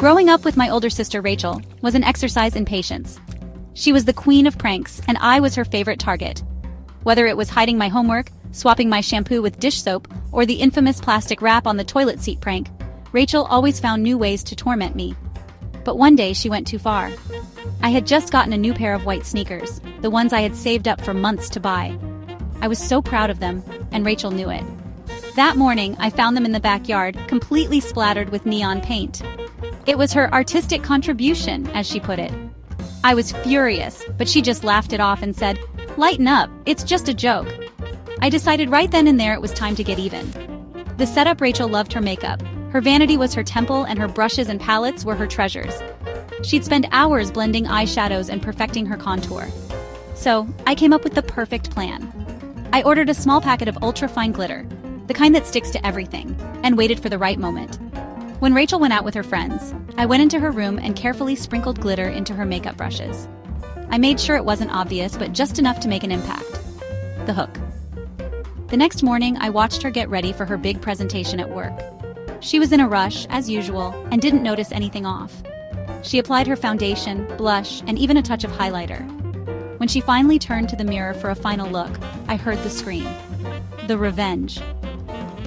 Growing up with my older sister Rachel was an exercise in patience. She was the queen of pranks, and I was her favorite target. Whether it was hiding my homework, swapping my shampoo with dish soap, or the infamous plastic wrap on the toilet seat prank, Rachel always found new ways to torment me. But one day she went too far. I had just gotten a new pair of white sneakers, the ones I had saved up for months to buy. I was so proud of them, and Rachel knew it. That morning, I found them in the backyard, completely splattered with neon paint. It was her artistic contribution, as she put it. I was furious, but she just laughed it off and said, "Lighten up, it's just a joke." I decided right then and there it was time to get even. The setup: Rachel loved her makeup. Her vanity was her temple, and her brushes and palettes were her treasures. She'd spend hours blending eyeshadows and perfecting her contour. So, I came up with the perfect plan. I ordered a small packet of ultra-fine glitter, the kind that sticks to everything, and waited for the right moment. When Rachel went out with her friends, I went into her room and carefully sprinkled glitter into her makeup brushes. I made sure it wasn't obvious, but just enough to make an impact. The hook. The next morning, I watched her get ready for her big presentation at work. She was in a rush, as usual, and didn't notice anything off. She applied her foundation, blush, and even a touch of highlighter. When she finally turned to the mirror for a final look, I heard the scream. The revenge.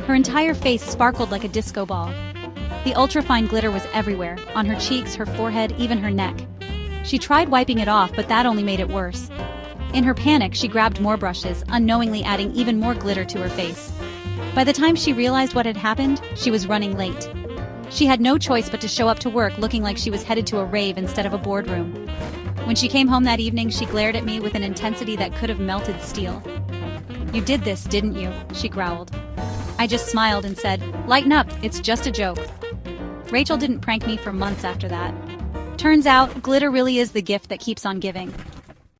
Her entire face sparkled like a disco ball. The ultra-fine glitter was everywhere, on her cheeks, her forehead, even her neck. She tried wiping it off, but that only made it worse. In her panic, she grabbed more brushes, unknowingly adding even more glitter to her face. By the time she realized what had happened, she was running late. She had no choice but to show up to work looking like she was headed to a rave instead of a boardroom. When she came home that evening, she glared at me with an intensity that could have melted steel. "You did this, didn't you?" she growled. I just smiled and said, "Lighten up, it's just a joke." Rachel didn't prank me for months after that. Turns out, glitter really is the gift that keeps on giving.